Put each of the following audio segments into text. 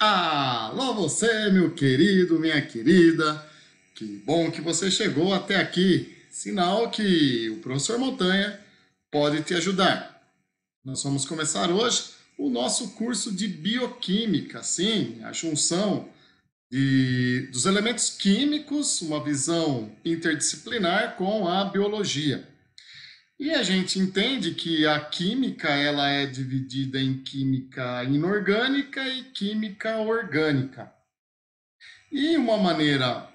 Alô você, meu querido, minha querida. Que bom que você chegou até aqui. Sinal que o professor Montanha pode te ajudar. Nós vamos começar hoje o nosso curso de bioquímica, sim, a junção dos elementos químicos, uma visão interdisciplinar com a biologia. E a gente entende que a química ela é dividida em química inorgânica e química orgânica. E uma maneira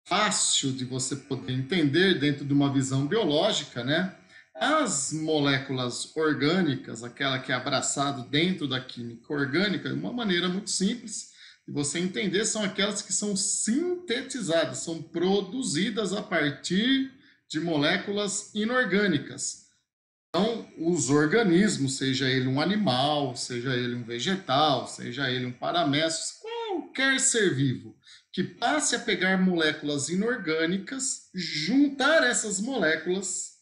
fácil de você poder entender dentro de uma visão biológica, né? As moléculas orgânicas, aquela que é abraçado dentro da química orgânica, de uma maneira muito simples de você entender, são aquelas que são sintetizadas, são produzidas a partir de moléculas inorgânicas. Então, os organismos, seja ele um animal, seja ele um vegetal, seja ele um paramécio, qualquer ser vivo que passe a pegar moléculas inorgânicas, juntar essas moléculas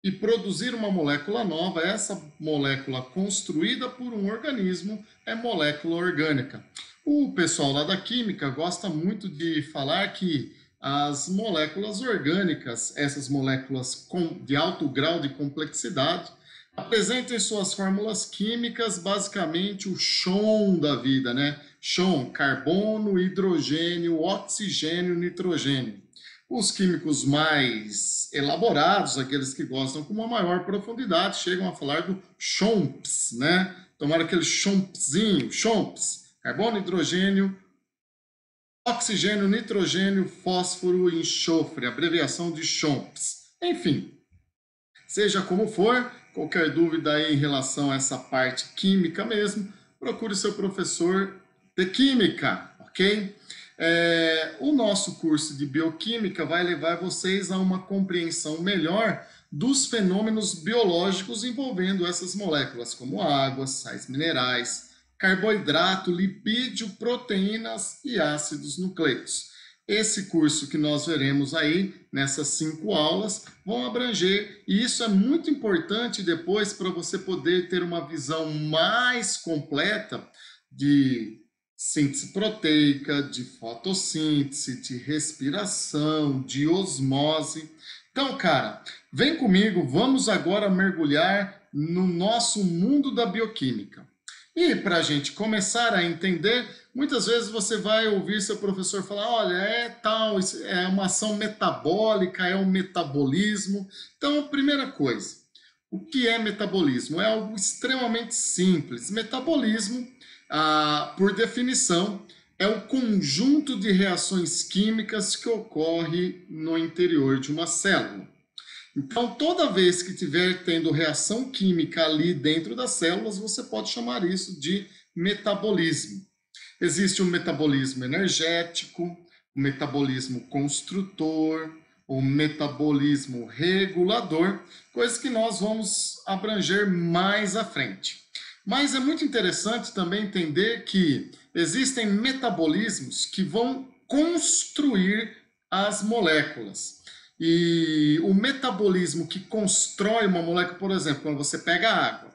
e produzir uma molécula nova, essa molécula construída por um organismo é molécula orgânica. O pessoal lá da química gosta muito de falar que as moléculas orgânicas, essas moléculas de alto grau de complexidade, apresentam em suas fórmulas químicas basicamente o chão da vida, né? Chão, carbono, hidrogênio, oxigênio, nitrogênio. Os químicos mais elaborados, aqueles que gostam com uma maior profundidade, chegam a falar do CHOMPS, né? Tomar aquele CHOMPSzinho, CHOMPS, carbono, hidrogênio, oxigênio, nitrogênio, fósforo e enxofre, abreviação de CHOMPS. Enfim, seja como for, qualquer dúvida aí em relação a essa parte química mesmo, procure seu professor de química, ok? O nosso curso de bioquímica vai levar vocês a uma compreensão melhor dos fenômenos biológicos envolvendo essas moléculas, como água, sais minerais, carboidrato, lipídio, proteínas e ácidos nucleicos. Esse curso que nós veremos aí, nessas 5 aulas, vão abranger, e isso é muito importante depois para você poder ter uma visão mais completa de síntese proteica, de fotossíntese, de respiração, de osmose. Então, cara, vem comigo, vamos agora mergulhar no nosso mundo da bioquímica. E para a gente começar a entender, muitas vezes você vai ouvir seu professor falar, olha, é uma ação metabólica, é um metabolismo. Então, primeira coisa, o que é metabolismo? É algo extremamente simples. Metabolismo, por definição, é o conjunto de reações químicas que ocorre no interior de uma célula. Então, toda vez que estiver tendo reação química ali dentro das células, você pode chamar isso de metabolismo. Existe o metabolismo energético, o metabolismo construtor, o metabolismo regulador, coisas que nós vamos abranger mais à frente. Mas é muito interessante também entender que existem metabolismos que vão construir as moléculas. E o metabolismo que constrói uma molécula, por exemplo, quando você pega água,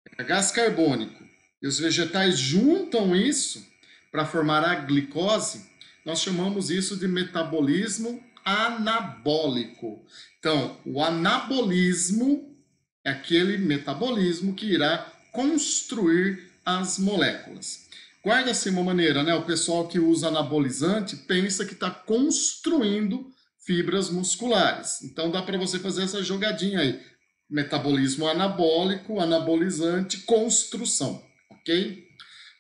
pega gás carbônico, e os vegetais juntam isso para formar a glicose, nós chamamos isso de metabolismo anabólico. Então, o anabolismo é aquele metabolismo que irá construir as moléculas. Guarda-se uma maneira, né? O pessoal que usa anabolizante pensa que está construindo fibras musculares. Então dá para você fazer essa jogadinha aí. Metabolismo anabólico, anabolizante, construção, ok?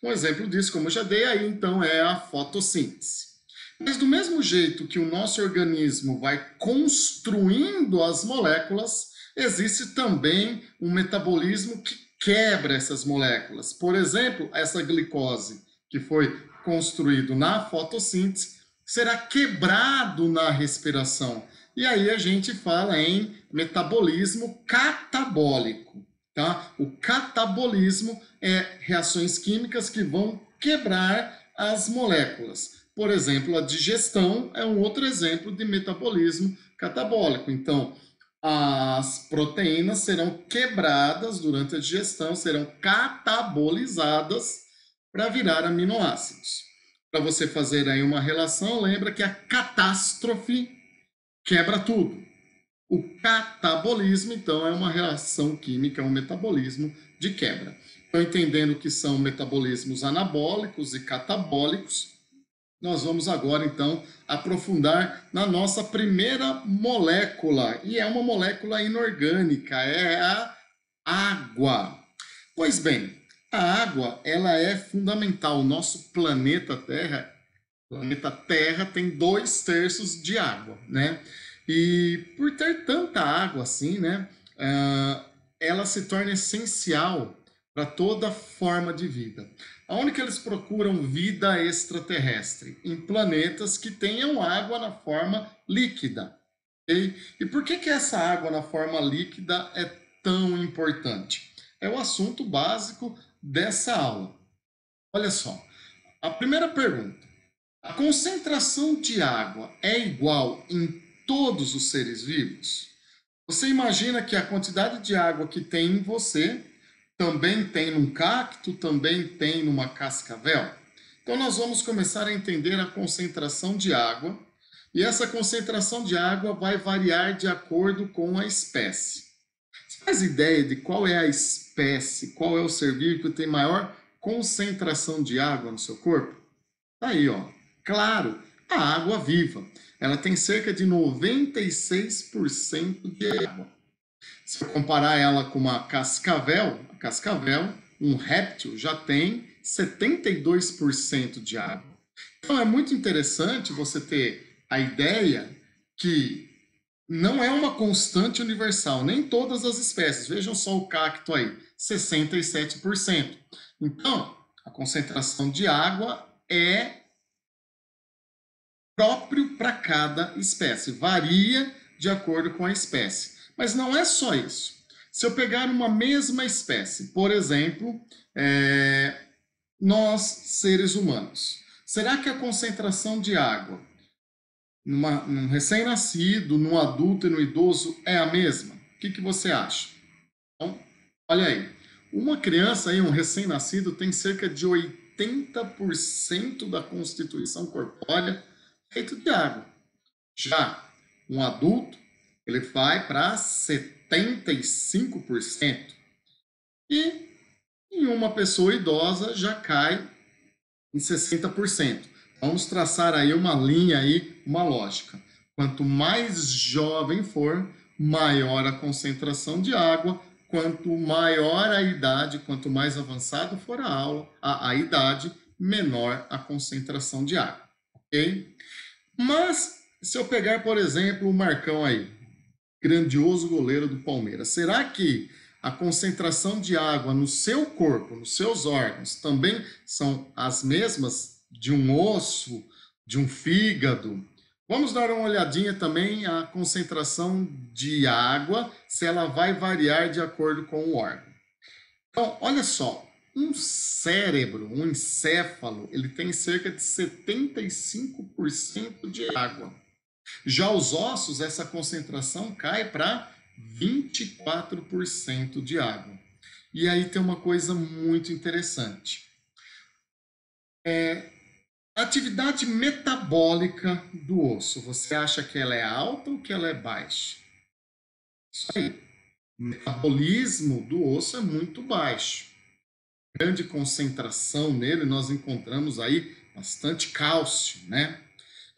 Um exemplo disso, como eu já dei aí, então, é a fotossíntese. Mas do mesmo jeito que o nosso organismo vai construindo as moléculas, existe também um metabolismo que quebra essas moléculas. Por exemplo, essa glicose que foi construído na fotossíntese será quebrado na respiração. E aí a gente fala em metabolismo catabólico. Tá? O catabolismo é reações químicas que vão quebrar as moléculas. Por exemplo, a digestão é um outro exemplo de metabolismo catabólico. Então, as proteínas serão quebradas durante a digestão, serão catabolizadas para virar aminoácidos. Para você fazer aí uma relação, lembra que a catástrofe quebra tudo. O catabolismo, então, é uma reação química, um metabolismo de quebra. Então, entendendo que são metabolismos anabólicos e catabólicos, nós vamos agora, então, aprofundar na nossa primeira molécula, e é uma molécula inorgânica, é a água. Pois bem, a água, ela é fundamental. O nosso planeta Terra tem 2/3 de água, né? E por ter tanta água assim, né, ela se torna essencial para toda forma de vida. Aonde que eles procuram vida extraterrestre? Em planetas que tenham água na forma líquida. Okay? E por que essa água na forma líquida é tão importante? É o assunto básico dessa aula. Olha só, a primeira pergunta. A concentração de água é igual em todos os seres vivos? Você imagina que a quantidade de água que tem em você também tem num cacto, também tem numa cascavel? Então nós vamos começar a entender a concentração de água, e essa concentração de água vai variar de acordo com a espécie. Você faz ideia de qual é a espécie, qual é o ser vivo que tem maior concentração de água no seu corpo? Tá aí, ó. Claro, a água viva. Ela tem cerca de 96% de água. Se eu comparar ela com uma cascavel, um réptil, já tem 72% de água. Então é muito interessante você ter a ideia que não é uma constante universal, nem todas as espécies. Vejam só o cacto aí, 67%. Então, a concentração de água é próprio para cada espécie, varia de acordo com a espécie. Mas não é só isso. Se eu pegar uma mesma espécie, por exemplo, nós, seres humanos, será que a concentração de água num recém-nascido, num adulto e no idoso é a mesma? O que você acha? Então, olha aí, uma criança, aí, um recém-nascido, tem cerca de 80% da constituição corpórea feito de água. Já um adulto, ele vai para 75%. E em uma pessoa idosa já cai em 60%. Vamos traçar aí uma linha, aí, uma lógica. Quanto mais jovem for, maior a concentração de água. Quanto maior a idade, quanto mais avançado for a idade, menor a concentração de água. Ok? Mas, se eu pegar, por exemplo, o Marcão aí, grandioso goleiro do Palmeiras, será que a concentração de água no seu corpo, nos seus órgãos, também são as mesmas de um osso, de um fígado? Vamos dar uma olhadinha também a concentração de água, se ela vai variar de acordo com o órgão. Então, olha só, um cérebro, um encéfalo, ele tem cerca de 75% de água. Já os ossos, essa concentração cai para 24% de água. E aí tem uma coisa muito interessante. A atividade metabólica do osso, você acha que ela é alta ou que ela é baixa? Isso aí. O metabolismo do osso é muito baixo. Grande concentração nele, nós encontramos aí bastante cálcio, né?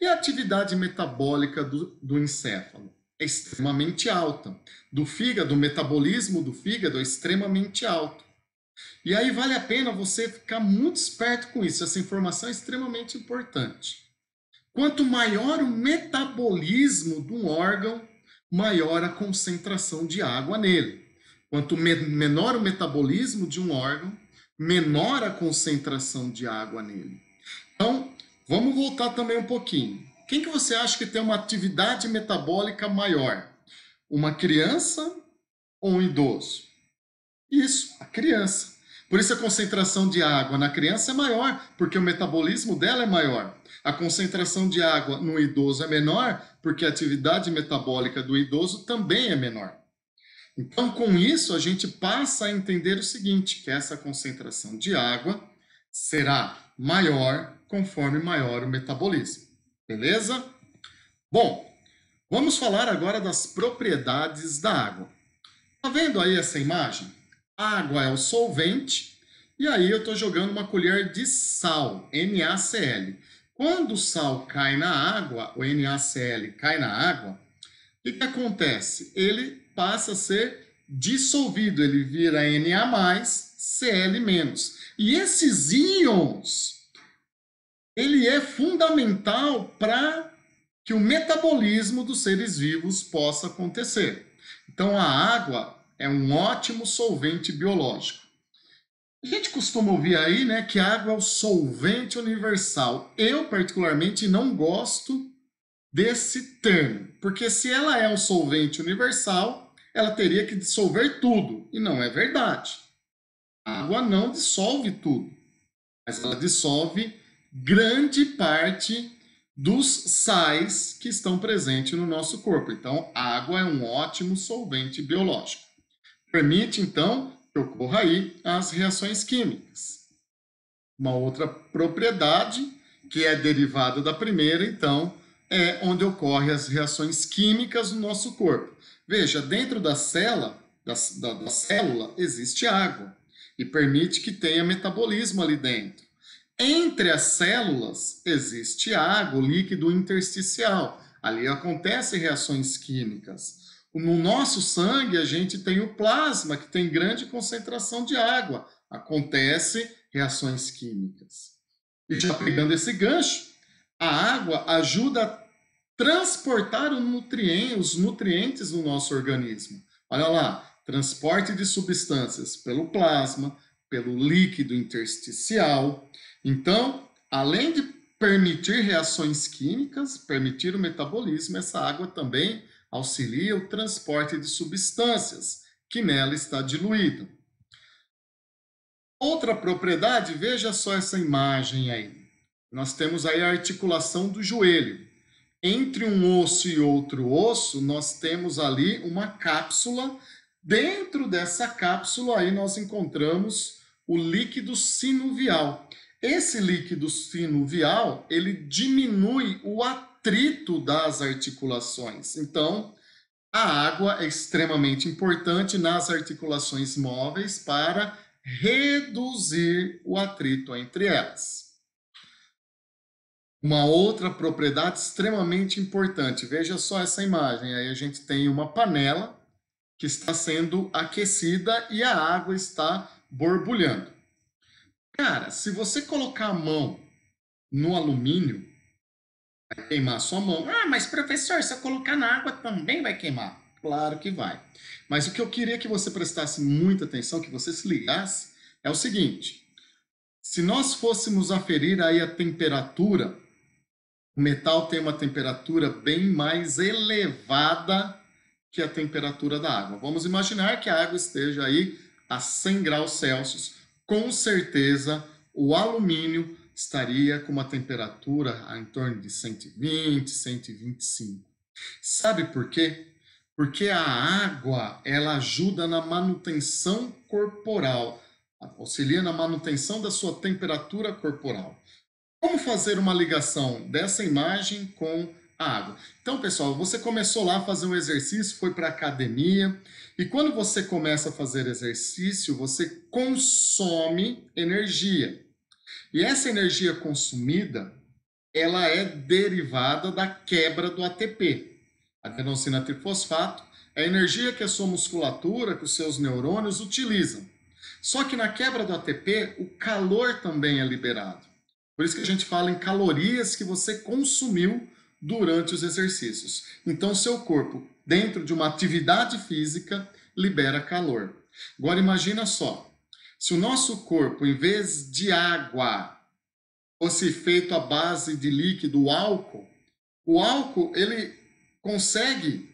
E a atividade metabólica do encéfalo é extremamente alta. Do fígado, o metabolismo do fígado é extremamente alto. E aí vale a pena você ficar muito esperto com isso. Essa informação é extremamente importante. Quanto maior o metabolismo de um órgão, maior a concentração de água nele. Quanto menor o metabolismo de um órgão, menor a concentração de água nele. Então, vamos voltar também um pouquinho. Quem que você acha que tem uma atividade metabólica maior? Uma criança ou um idoso? Isso, a criança. Por isso a concentração de água na criança é maior, porque o metabolismo dela é maior. A concentração de água no idoso é menor, porque a atividade metabólica do idoso também é menor. Então, com isso, a gente passa a entender o seguinte, que essa concentração de água será maior conforme maior o metabolismo. Beleza? Bom, vamos falar agora das propriedades da água. Tá vendo aí essa imagem? A água é o solvente e aí eu estou jogando uma colher de sal, NaCl. Quando o sal cai na água, o NaCl cai na água, o que acontece? Ele passa a ser dissolvido, ele vira Na+, Cl-. E esses íons, ele é fundamental para que o metabolismo dos seres vivos possa acontecer. Então, a água é um ótimo solvente biológico. A gente costuma ouvir aí, né, que a água é o solvente universal. Eu, particularmente, não gosto desse termo, porque se ela é um solvente universal, ela teria que dissolver tudo, e não é verdade. A água não dissolve tudo, mas ela dissolve grande parte dos sais que estão presentes no nosso corpo. Então, a água é um ótimo solvente biológico. Permite, então, que ocorra aí as reações químicas. Uma outra propriedade, que é derivada da primeira, então, é onde ocorrem as reações químicas no nosso corpo. Veja, dentro da célula existe água e permite que tenha metabolismo ali dentro. Entre as células existe água, líquido intersticial. Ali acontecem reações químicas. No nosso sangue, a gente tem o plasma, que tem grande concentração de água. Acontece reações químicas. E já pegando esse gancho, a água ajuda a transportar os nutrientes no nosso organismo. Olha lá, transporte de substâncias pelo plasma, pelo líquido intersticial. Então, além de permitir reações químicas, permitir o metabolismo, essa água também auxilia o transporte de substâncias que nela está diluída. Outra propriedade, veja só essa imagem aí. Nós temos aí a articulação do joelho. Entre um osso e outro osso, nós temos ali uma cápsula. Dentro dessa cápsula aí nós encontramos o líquido sinovial. Esse líquido sinovial, ele diminui o atrito das articulações. Então, a água é extremamente importante nas articulações móveis para reduzir o atrito entre elas. Uma outra propriedade extremamente importante, veja só essa imagem, aí a gente tem uma panela que está sendo aquecida e a água está borbulhando. Cara, se você colocar a mão no alumínio, vai queimar a sua mão. Ah, mas professor, se eu colocar na água também vai queimar. Claro que vai. Mas o que eu queria que você prestasse muita atenção, que você se ligasse, é o seguinte. Se nós fôssemos aferir aí a temperatura, o metal tem uma temperatura bem mais elevada que a temperatura da água. Vamos imaginar que a água esteja aí a 100 graus Celsius. Com certeza, o alumínio estaria com uma temperatura em torno de 120, 125. Sabe por quê? Porque a água, ela ajuda na manutenção corporal, auxilia na manutenção da sua temperatura corporal. Como fazer uma ligação dessa imagem com a água? Então, pessoal, você começou lá a fazer um exercício, foi para a academia, e quando você começa a fazer exercício, você consome energia. E essa energia consumida, ela é derivada da quebra do ATP. Adenosina trifosfato é a energia que a sua musculatura, que os seus neurônios utilizam. Só que na quebra do ATP, o calor também é liberado. Por isso que a gente fala em calorias que você consumiu durante os exercícios. Então, seu corpo, dentro de uma atividade física, libera calor. Agora, imagina só, se o nosso corpo, em vez de água, fosse feito à base de líquido, o álcool ele consegue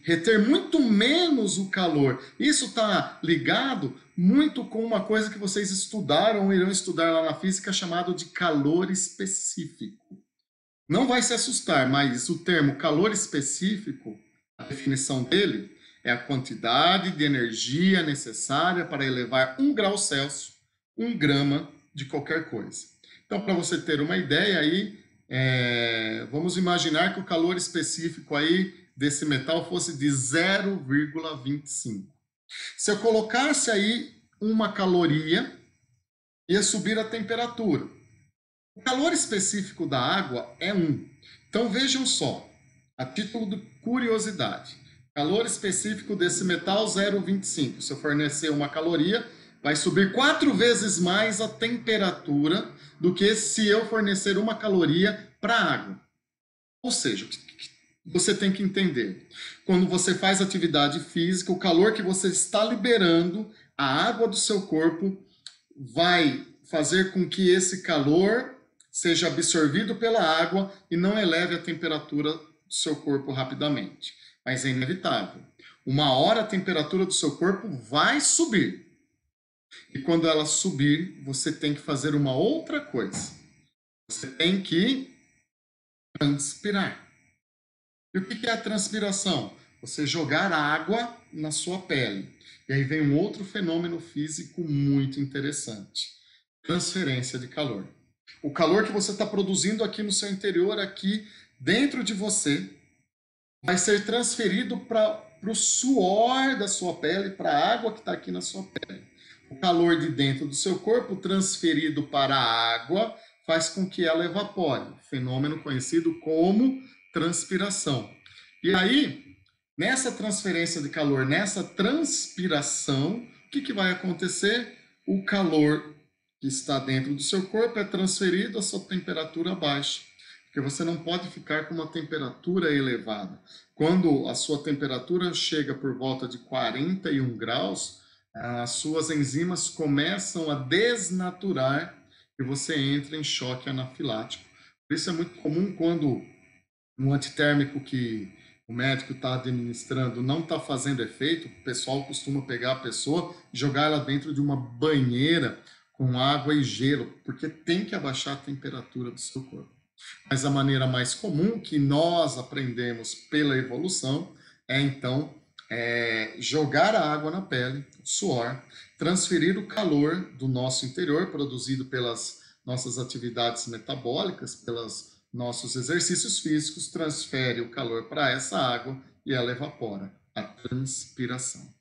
reter muito menos o calor. Isso está ligado muito com uma coisa que vocês estudaram ou irão estudar lá na física, chamado de calor específico. Não vai se assustar, mas o termo calor específico, a definição dele é a quantidade de energia necessária para elevar 1 grau Celsius, 1 grama de qualquer coisa. Então, para você ter uma ideia aí, vamos imaginar que o calor específico aí desse metal fosse de 0,25. Se eu colocasse aí uma caloria, ia subir a temperatura. O calor específico da água é 1. Então vejam só, a título de curiosidade, calor específico desse metal 0,25. Se eu fornecer uma caloria, vai subir 4 vezes mais a temperatura do que se eu fornecer uma caloria para a água. Ou seja, você tem que entender, quando você faz atividade física, o calor que você está liberando, a água do seu corpo vai fazer com que esse calor seja absorvido pela água e não eleve a temperatura do seu corpo rapidamente. Mas é inevitável. Uma hora a temperatura do seu corpo vai subir. E quando ela subir, você tem que fazer uma outra coisa. Você tem que transpirar. E o que é a transpiração? Você jogar água na sua pele. E aí vem um outro fenômeno físico muito interessante. Transferência de calor. O calor que você está produzindo aqui no seu interior, aqui dentro de você, vai ser transferido para o suor da sua pele, para a água que está aqui na sua pele. O calor de dentro do seu corpo, transferido para a água, faz com que ela evapore. Fenômeno conhecido como transpiração. E aí, nessa transferência de calor, nessa transpiração, o que vai acontecer? O calor que está dentro do seu corpo é transferido à sua temperatura baixa, porque você não pode ficar com uma temperatura elevada. Quando a sua temperatura chega por volta de 41 graus, as suas enzimas começam a desnaturar e você entra em choque anafilático. Por isso é muito comum quando um antitérmico que o médico está administrando não está fazendo efeito, o pessoal costuma pegar a pessoa e jogar ela dentro de uma banheira com água e gelo, porque tem que abaixar a temperatura do seu corpo. Mas a maneira mais comum que nós aprendemos pela evolução é então jogar a água na pele, o suor, transferir o calor do nosso interior, produzido pelas nossas atividades metabólicas, pelos nossos exercícios físicos, transfere o calor para essa água e ela evapora, a transpiração.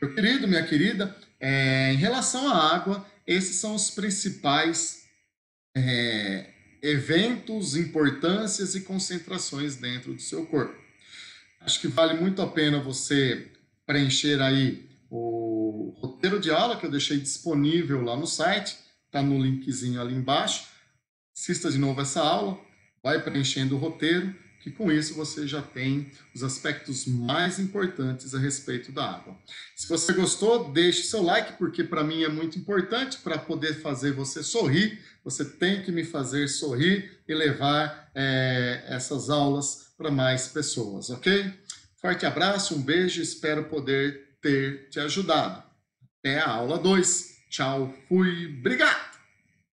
Meu querido, minha querida, em relação à água, esses são os principais eventos, importâncias e concentrações dentro do seu corpo. Acho que vale muito a pena você preencher aí o roteiro de aula que eu deixei disponível lá no site, está no linkzinho ali embaixo. Assista de novo essa aula, vai preenchendo o roteiro, que com isso você já tem os aspectos mais importantes a respeito da água. Se você gostou, deixe seu like, porque para mim é muito importante para poder fazer você sorrir. Você tem que me fazer sorrir e levar essas aulas para mais pessoas, ok? Forte abraço, um beijo, espero poder ter te ajudado. Até a aula 2. Tchau, fui, obrigado!